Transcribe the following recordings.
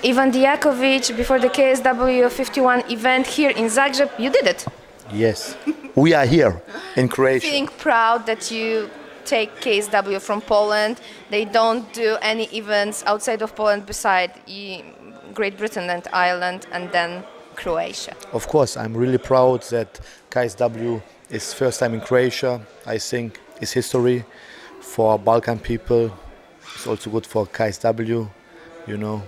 Ivan Dijakovic, before the KSW 51 event here in Zagreb, you did it. Yes, we are here in Croatia. Feeling proud that you take KSW from Poland. They don't do any events outside of Poland beside Great Britain and Ireland and then Croatia. Of course, I'm really proud that KSW is first time in Croatia. I think it's history for Balkan people. It's also good for KSW, you know.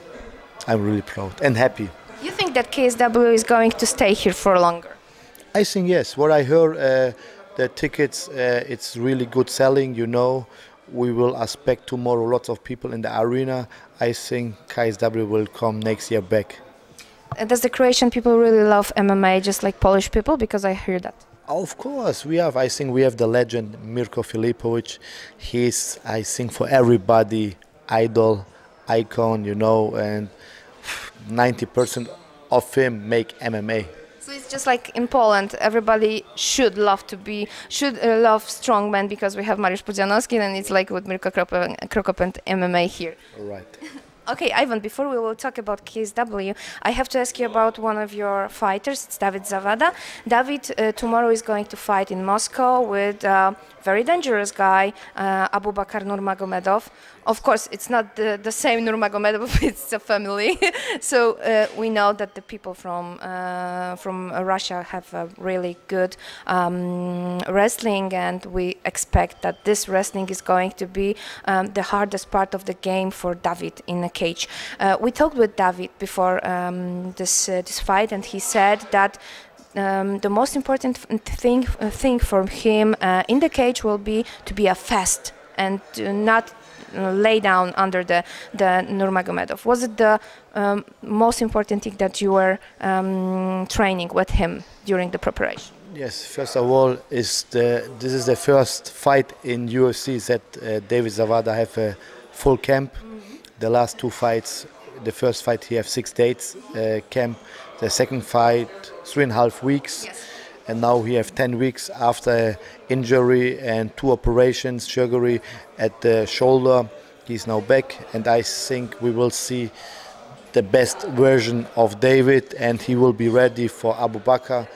I'm really proud and happy. You think that KSW is going to stay here for longer? I think yes. What I heard, the tickets, it's really good selling, you know. We will expect tomorrow lots of people in the arena. I think KSW will come next year back. Does the Croatian people really love MMA just like Polish people? Because I hear that. Of course, we have. I think we have the legend Mirko Filipovic. He's, I think, for everybody, idol, icon, you know, and 90% of him make MMA. So it's just like in Poland, everybody should love love strongmen because we have Mariusz Pudzianowski, and it's like with Mirko Krokop and MMA here. All right. Okay, Ivan, before we will talk about KSW, I have to ask you about one of your fighters, it's David Zawada. David tomorrow is going to fight in Moscow with a very dangerous guy, Abubakar Nurmagomedov. Of course, it's not the same Nurmagomedov, it's a family. So we know that the people from Russia have a really good wrestling, and we expect that this wrestling is going to be the hardest part of the game for David in a cage. We talked with David before this fight, and he said that the most important thing for him in the cage will be to be a fast and not lay down under the Nurmagomedov. Was it the most important thing that you were training with him during the preparation? Yes, first of all, this is the first fight in UFC that David Zawada have a full camp. The last two fights, the first fight he have 6 days camp, the second fight 3.5 weeks, yes. And now he have 10 weeks after injury and 2 operations, surgery at the shoulder. He's now back, and I think we will see the best version of David, and he will be ready for Abubakar.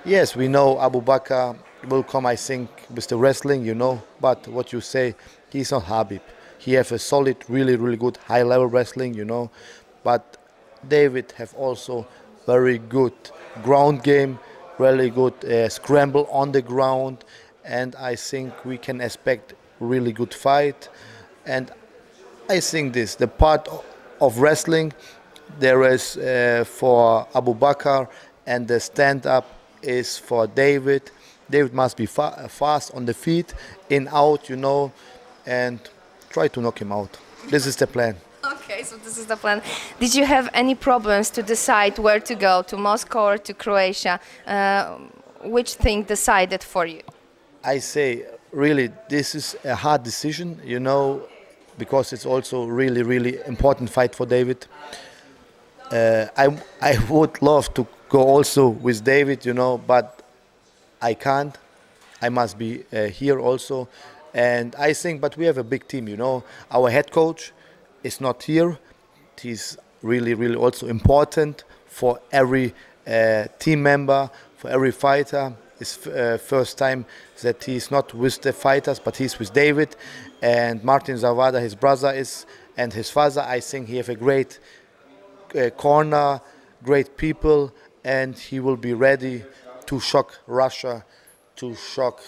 Yes, we know Abubakar will come, I think, with the wrestling, you know, but what you say, he's not Habib. He have a solid, really, really good high-level wrestling, you know, but David have also very good ground game, really good scramble on the ground, and I think we can expect really good fight. And I think the part of wrestling there is for Abubakar, and the stand-up is for David. David must be fast on the feet, in, out, you know, and try to knock him out. This is the plan. Okay, so this is the plan. Did you have any problems to decide where to go, to Moscow or to Croatia? Which thing decided for you? I say, really, this is a hard decision, you know, because it's also really, really important fight for David. I would love to go also with David, you know, but I can't. I must be here also. And I think, but we have a big team, you know. Our head coach is not here. He's really, really also important for every team member, for every fighter. It's first time that he's not with the fighters, but he's with David. And Martina Zawady, his brother, is, and his father. I think he have a great corner, great people, and he will be ready to shock Russia, to shock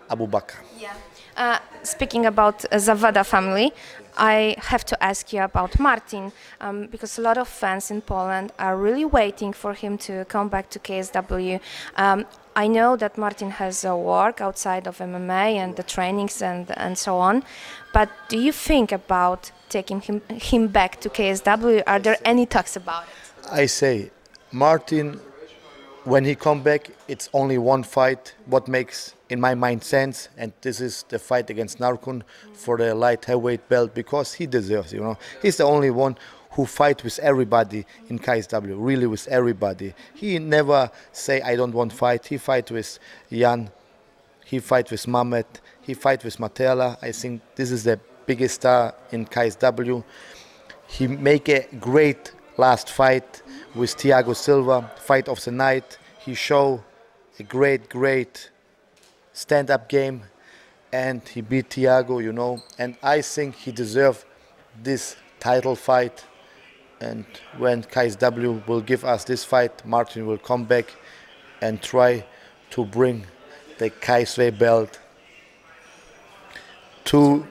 Abubakar. Yeah. Speaking about Zawada family, I have to ask you about Martin, because a lot of fans in Poland are really waiting for him to come back to KSW. I know that Martin has work outside of MMA and the trainings and so on, but do you think about taking him back to KSW? Are there any talks about it? I say, Martin, when he come back, it's only one fight, what makes, in my mind, sense, and this is the fight against Narkun for the light heavyweight belt, because he deserves, you know. He's the only one who fight with everybody in KSW, really with everybody. He never say, I don't want fight. He fight with Jan, he fight with Mamet, he fight with Matela. I think this is the biggest star in KSW. he make a great last fight with Thiago Silva, fight of the night. He show a great stand-up game, and he beat Thiago, you know. And I think he deserved this title fight. And when KSW will give us this fight, Martin will come back and try to bring the KSW belt to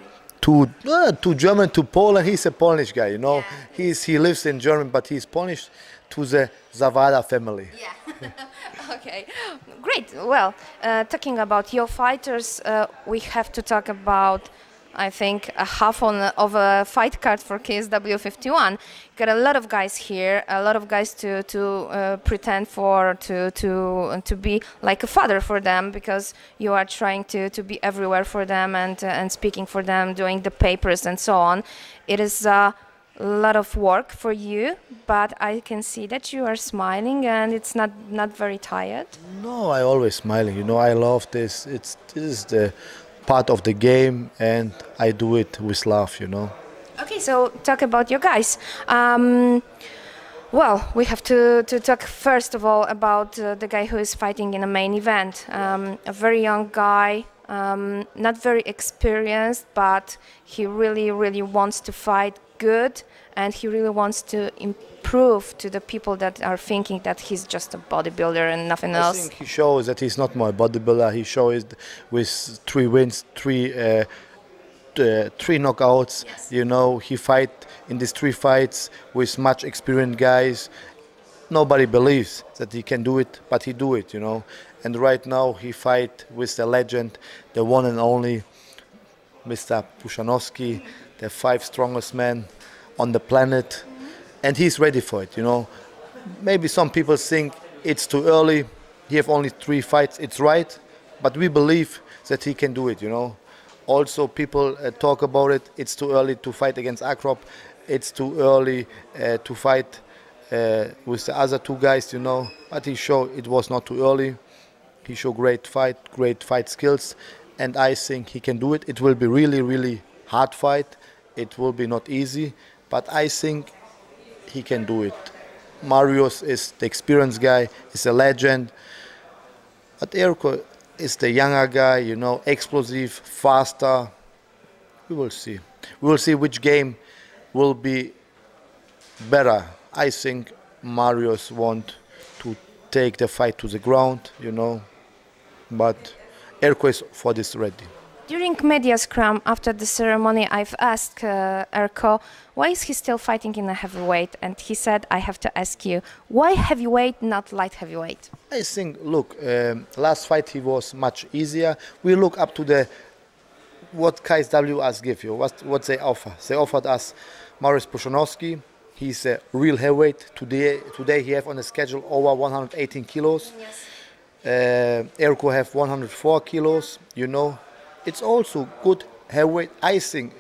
German, to Poland. He's a Polish guy, you know. Yeah. He lives in Germany, but he's Polish, to the Zawada family. Yeah. Okay, great. Well, talking about your fighters, we have to talk about, I think, a half of a fight card for KSW 51. Got a lot of guys here, a lot of guys to pretend for, to be like a father for them, because you are trying to be everywhere for them and speaking for them, doing the papers and so on. It is a lot of work for you, but I can see that you are smiling and it's not very tired. No, I always smiling. You know, I love this. This is the part of the game, and I do it with love, you know. Okay, so talk about your guys. Well, we have to talk first of all about the guy who is fighting in the main event. A very young guy, not very experienced, but he really wants to fight good, and he really wants to improve to the people that are thinking that he's just a bodybuilder and nothing else. I think he shows that he's not more a bodybuilder. He shows with 3 wins, three knockouts. Yes. You know, he fight in these 3 fights with much experienced guys. Nobody believes that he can do it, but he do it, you know. And right now he fight with the legend, the one and only Mr. Puszanowski, the 5 strongest man on the planet, and he's ready for it, you know. Maybe some people think it's too early. He have only 3 fights. It's right, but we believe that he can do it, you know. Also, people talk about it. It's too early to fight against Akrop. It's too early to fight with the other 2 guys, you know. But he showed it was not too early. He showed great fight skills, and I think he can do it. It will be really hard fight. It will be not easy, but I think he can do it. Marius is the experienced guy, is a legend. But Erko is the younger guy, you know, explosive, faster. We will see. We will see which game will be better. I think Marius want to take the fight to the ground, you know, but Erko is for this ready. During media scrum after the ceremony, I've asked Erko, why is he still fighting in a heavyweight? And he said, I have to ask you, why heavyweight, not light heavyweight? I think, look, last fight he was much easier. We look up to what KSW has give you, what they offer. They offered us Mariusz Puszanowski. He's a real heavyweight. Today he have on the schedule over 118 kilos. Yes. Erko have 104 kilos, you know. It's also good heavyweight. I think,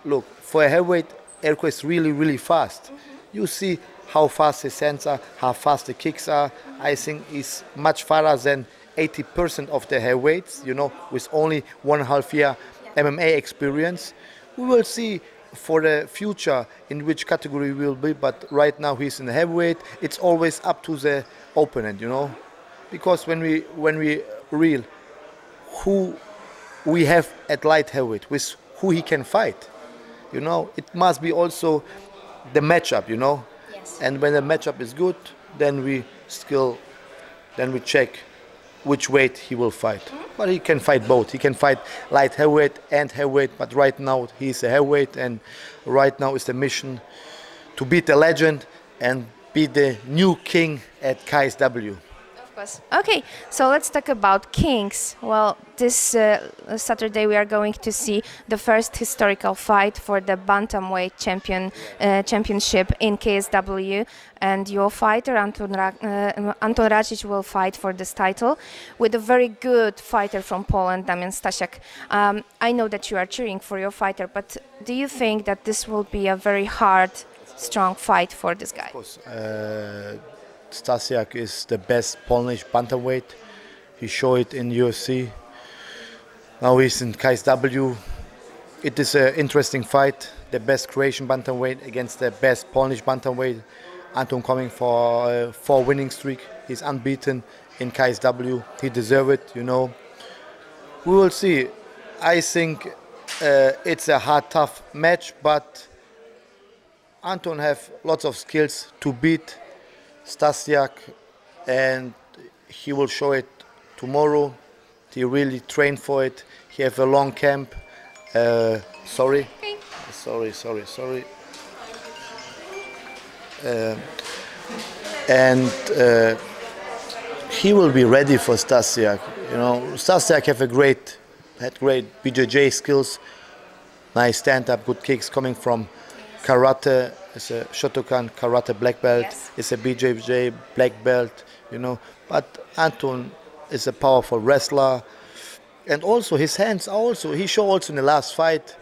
look, for a heavyweight, Erko is really fast. You see how fast his hands are, how fast the kicks are. I think he's much faster than 80% of the heavyweights, you know, with only 1.5 year MMA experience. We will see for the future in which category he will be, but right now he's in the heavyweight. It's always up to the opponent, you know, because when we real who we have at light heavyweight, with who he can fight, you know, it must be also the matchup, you know. Yes. And when the matchup is good, then we check which weight he will fight. But he can fight both. He can fight light heavyweight and heavyweight, but right now he's a heavyweight, and right now is the mission to beat the legend and be the new king at KSW. Okay, so let's talk about kings. Well, this Saturday we are going to see the first historical fight for the bantamweight championship in KSW, and your fighter Anton Racic will fight for this title with a very good fighter from Poland, Damian Stasiak. I know that you are cheering for your fighter, but do you think that this will be a very hard, strong fight for this guy? Of course. Stasiak is the best Polish bantamweight. He showed it in UFC. Now he's in KSW. it is an interesting fight. The best Croatian bantamweight against the best Polish bantamweight. Anton coming for a 4 winning streak. He's unbeaten in KSW. He deserves it, you know. We will see. I think it's a hard, tough match, but Anton have lots of skills to beat Stasiak, and he will show it tomorrow. He really trained for it. He have a long camp. Sorry. Okay. Sorry. And he will be ready for Stasiak. You know, Stasiak had great BJJ skills, nice stand-up, good kicks coming from karate. It's a Shotokan karate black belt. Yes. It's a BJJ black belt. You know, but Anton is a powerful wrestler, and also his hands are also. He showed also in the last fight.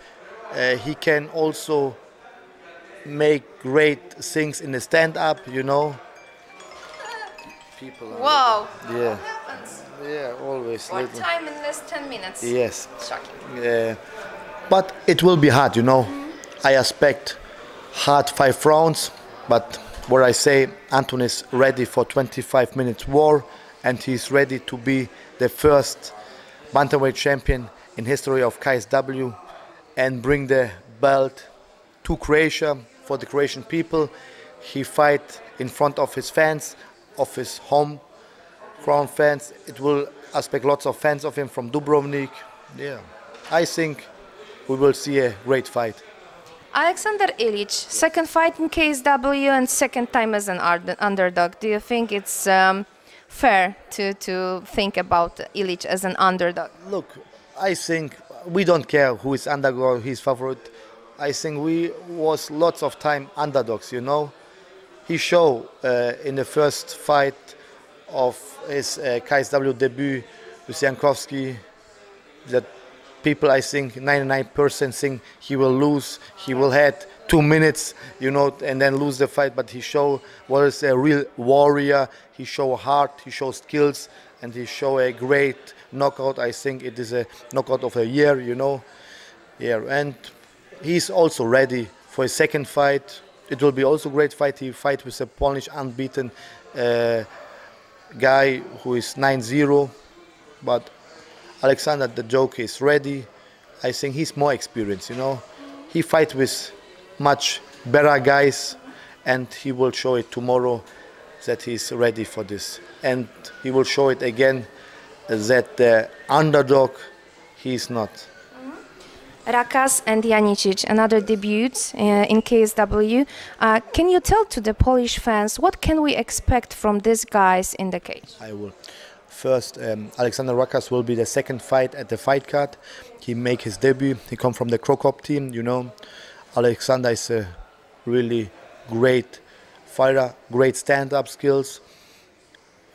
He can also make great things in the stand-up. You know. People. Wow. Yeah. What happens? Yeah, always. One time in less 10 minutes. Yes. Shocking. But it will be hard, you know. I expect hard 5 rounds, but what I say, Anton is ready for 25 minutes war, and he's ready to be the first bantamweight champion in history of KSW and bring the belt to Croatia for the Croatian people. He fight in front of his fans, of his home ground fans. It will expect lots of fans of him from Dubrovnik. Yeah, I think we will see a great fight. Alexander Ilic, second fight in KSW and second time as an underdog. Do you think it's fair to think about Ilic as an underdog? Look, I think we don't care who is underdog, his favorite. I think we was lots of time underdogs, you know. He showed in the first fight of his KSW debut with Jankowski that people, I think 99% think he will lose. He will have 2 minutes, you know, and then lose the fight. But he showed what is a real warrior. He showed heart, he showed skills, and he showed a great knockout. I think it is a knockout of a year, you know. Yeah, and he's also ready for his second fight. It will be also a great fight. He fight with a Polish unbeaten guy who is 9-0, but Alexander the Joker is ready. I think he's more experienced, you know. He fight with much better guys, and he will show it tomorrow that he's ready for this. And he will show it again that the underdog he's not. Rakas and Janicic, another debuts in KSW. Can you tell to the Polish fans what can we expect from these guys in the cage? I will. First, Alexander Rakas will be the second fight at the fight card. He make his debut. He come from the Krokop team, you know. Alexander is a really great fighter, great stand-up skills.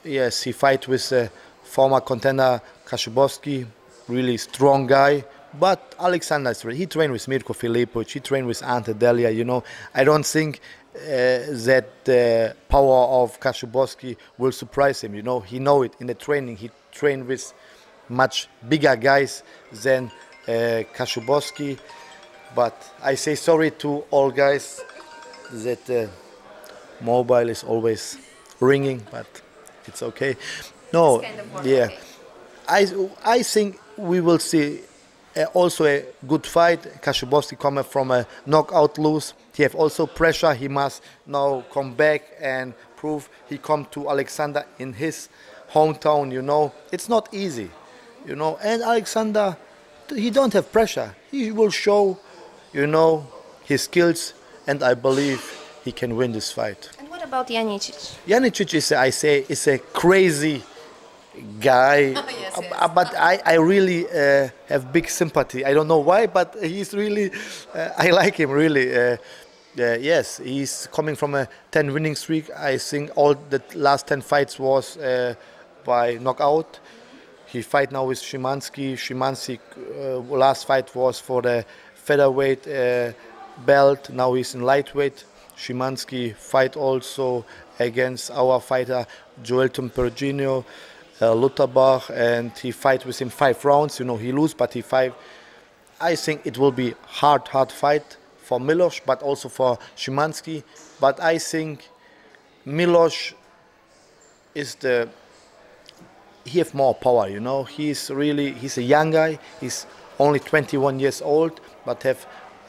Yes, he fight with the former contender Kaszubowski, really strong guy. But Alexander is ready. He trained with Mirko Filipovic, he trained with Ante Delia, you know. I don't think that the power of Kaszubowski will surprise him, you know. He know it in the training. He trained with much bigger guys than Kaszubowski. But I say sorry to all guys that mobile is always ringing, but it's okay. No, It's kind of yeah. okay. I think we will see also a good fight. Kaszubowski coming from a knockout lose. He have also pressure. He must now come back and prove he come to Alexander in his hometown, you know. It's not easy, you know. And Alexander, he don't have pressure. He will show, you know, his skills, and I believe he can win this fight. And what about Janicic? Janicic is, I say, is a crazy guy, Yes. but I really have big sympathy. I don't know why, but he's really, I like him really. Yes, he's coming from a 10 winning streak. I think all the last 10 fights was by knockout. He fight now with Szymanski. Szymanski last fight was for the featherweight belt. Now he's in lightweight. Szymanski fight also against our fighter Joel Tumperginho. Lutterbach, and he fight with him 5 rounds. You know, he lose, but he fight. I think it will be hard fight for Milos, but also for Szymanski. But I think Milos is he have more power, you know. He's a young guy. He's only 21 years old, but have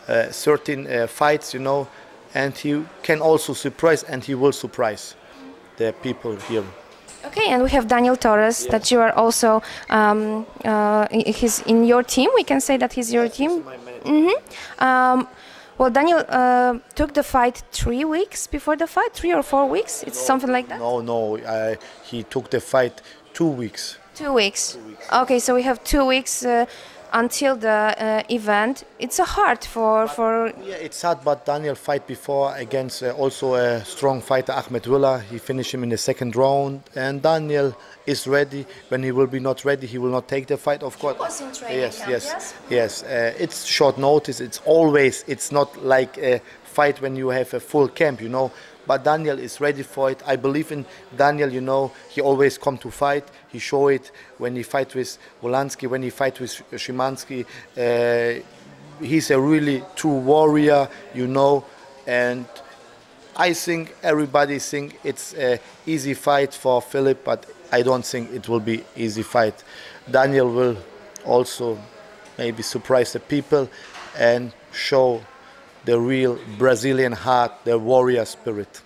13 fights, you know, and he can also surprise, and he will surprise the people here. Okay, and we have Daniel Torres, that you are also, he's in your team. We can say that he's your team. Well, Daniel took the fight 3 weeks before the fight, 3 or 4 weeks. It's something like that. No, he took the fight 2 weeks. 2 weeks. Okay, so we have 2 weeks until the event. It's hard for. Yeah, it's hard, but Daniel fight before against also a strong fighter, Ahmed Willa. He finished him in the second round, and Daniel is ready. When he will be not ready, he will not take the fight, of course. He was in training camp, yes. It's short notice. It's not like a fight when you have a full camp, you know. But Daniel is ready for it. I believe in Daniel, you know. He always come to fight. He show it when he fight with Wolanski, when he fight with Szymanski. He's a really true warrior, you know. And I think everybody think it's an easy fight for Philip, but I don't think it will be easy fight. Daniel will also maybe surprise the people and show the real Brazilian heart, the warrior spirit.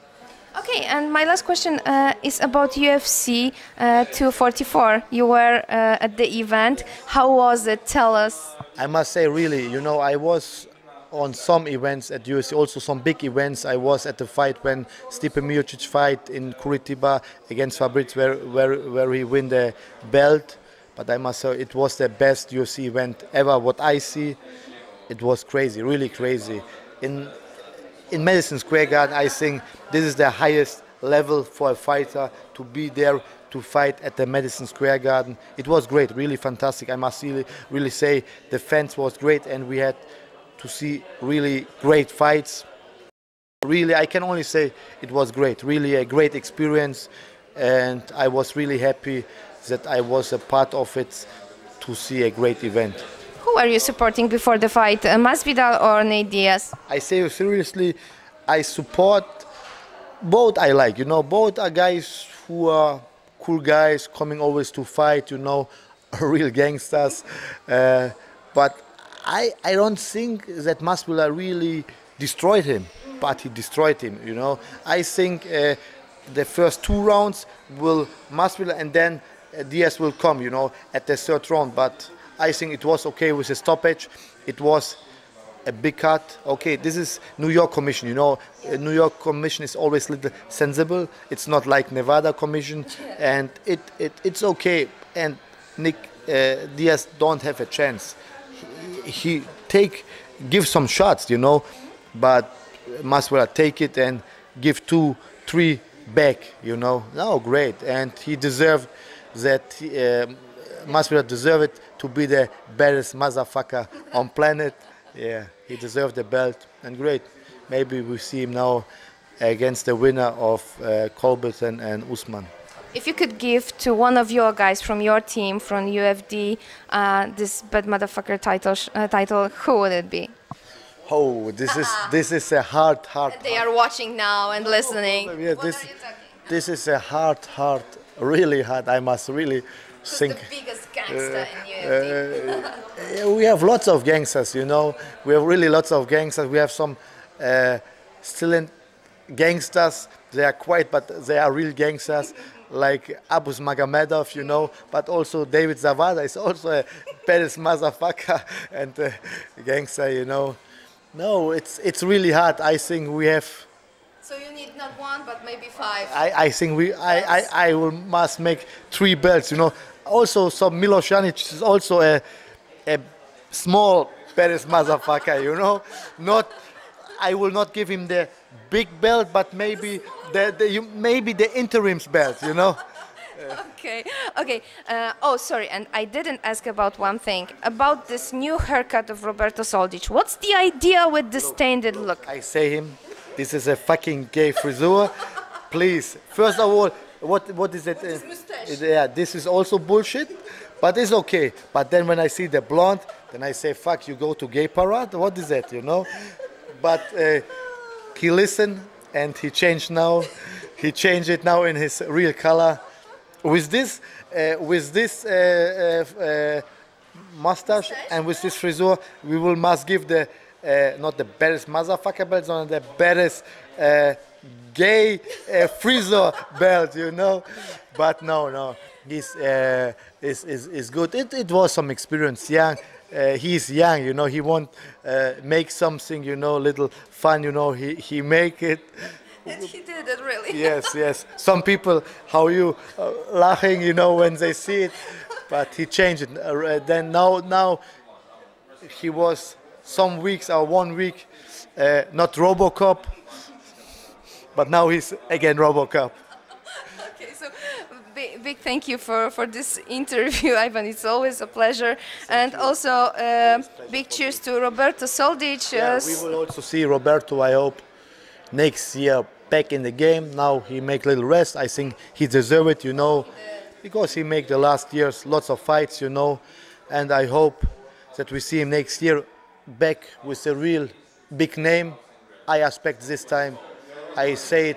Okay, and my last question is about UFC 244. You were at the event. How was it? Tell us. I must say, really, you know, I was on some events at UFC, also some big events. I was at the fight when Stipe Miocic fight in Curitiba against Fabrice, where he win the belt. But I must say, it was the best UFC event ever. What I see, it was crazy, really crazy. In Madison Square Garden, I think this is the highest level for a fighter to be there to fight at the Madison Square Garden. It was great, really fantastic. I must really say the fans was great, and we had to see really great fights. Really, I can only say it was great, really a great experience, and I was really happy that I was a part of it to see a great event. Who are you supporting before the fight, Masvidal or Nate Diaz? I say seriously, I support both. I like, you know, both are guys who are cool guys coming always to fight, you know, real gangsters. But I don't think that Masvidal really destroyed him, but he destroyed him, you know. I think the first 2 rounds will Masvidal, and then Diaz will come, you know, at the 3rd round. But I think it was okay with the stoppage. It was a big cut. Okay, this is New York Commission, you know. New York Commission is always a little sensible. It's not like Nevada Commission, and it's okay. And Nick Diaz don't have a chance. He give some shots, you know, but Masvidal take it and give 2, 3 back, you know. No, great, and he deserved that. Masvidal deserved it to be the baddest motherfucker on planet. Yeah, he deserved the belt, and great. Maybe we see him now against the winner of Colbert and Usman. If you could give to one of your guys from your team, from UFD, this bad motherfucker title, who would it be? Oh, this is a hard. They are watching now and listening. Yeah, this is a hard, really hard. I must really think. Who's the biggest gangster in UFD? We have lots of gangsters, you know. We have really lots of gangsters. We have some still gangsters. They are quiet, but they are real gangsters, like Abus Magomedov, you know. But also David Zawada is also a baddest motherfucker and a gangster, you know. No, it's really hard. I think we have. So you need not 1, but maybe 5. I think I must make 3 belts, you know. Also, some Milos Janic is also a small baddest motherfucker, you know. I will not give him the big belt, but maybe the interim's belt, you know. Okay. Oh, sorry, and I didn't ask about one thing, about this new haircut of Roberto Soldic. What's the idea with this tainted look? I say him, this is a fucking gay frisure. Please, first of all, what is it? This mustache. Yeah, this is also bullshit. But it's okay. But then when I see the blonde, then I say, fuck, you go to gay parade? What is that, you know? But he listened and he changed now. He changed it now in his real color. With this mustache and with this frisure, we must give the not the baddest motherfucker belt, but the baddest gay frisure belt, you know. But no, he's is good. It was some experience. Young, he's young, you know. He want make something, you know, little fun, you know. He make it. And he did it really. Yes. Some people, how you laughing, you know, when they see it, but he changed it. Then now he was some weeks or 1 week not RoboCop, but now he's again RoboCop. Okay, so big thank you for this interview, Ivan. It's always a pleasure. And also big cheers to Roberto Soldic. Yeah, we will also see Roberto, I hope, next year back in the game. Now he make a little rest. I think he deserves it, you know, because he make the last years lots of fights, you know, and I hope that we see him next year back with a real big name. I expect this time. I see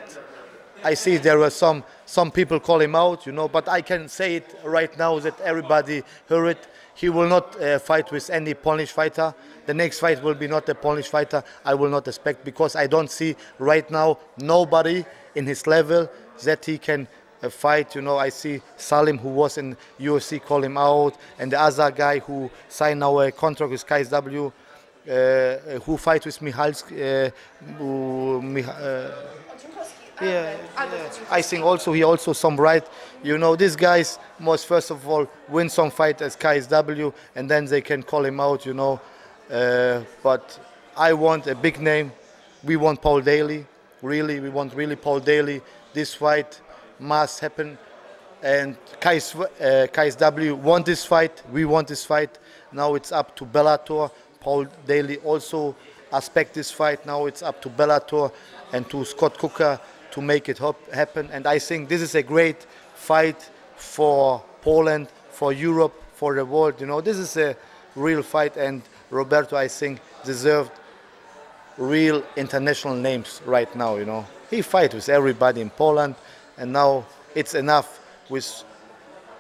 there were some people call him out, you know, but I can say it right now that everybody heard it. He will not fight with any Polish fighter. The next fight will be not a Polish fighter. I will not expect, because I don't see right now nobody in his level that he can fight. You know, I see Salim, who was in UFC, call him out, and the other guy who signed now a contract with KSW, who fight with Michalski. I think also he also some right. You know, these guys must first of all win some fight as KSW, and then they can call him out. You know, but I want a big name. We want Paul Daly. Really, we want really Paul Daly. This fight must happen, and KSW want this fight. We want this fight. Now it's up to Bellator. Paul Daly also aspect this fight. Now it's up to Bellator and to Scott Coker to make it happen. And I think this is a great fight for Poland, for Europe, for the world. You know, this is a real fight, and Roberto, I think, deserved real international names right now. You know, he fights with everybody in Poland, and now it's enough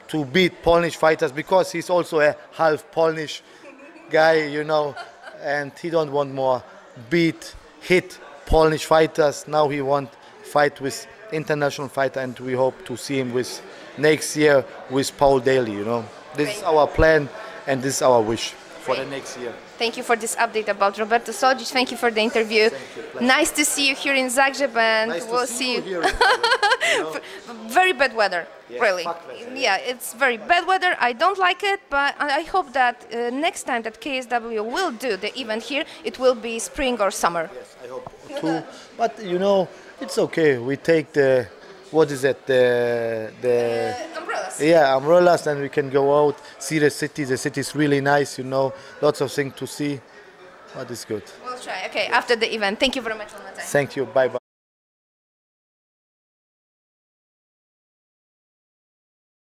to beat Polish fighters, because he's also a half Polish guy, you know, and he don't want more hit Polish fighters. Now he want fight with international fighter, and we hope to see him with next year with Paul Daly. You know, this is our plan, and this is our wish for the next year. Thank you for this update about Roberto Soldic. Thank you for the interview. Nice to see you here in Zagreb, and nice we'll see you. Here in Zagreb, you know? Very bad weather, yes, really. Weather, yeah, it's very bad weather. I don't like it, but I hope that next time that KSW will do the event here, it will be spring or summer. Yes, I hope too. But you know, it's okay. We take the, what is it? The umbrellas. Yeah, umbrellas, and we can go out, see the city. The city is really nice, you know, lots of things to see. But it's good. We'll try. Okay, after the event. Thank you very much, Almaty. Thank you. Bye bye.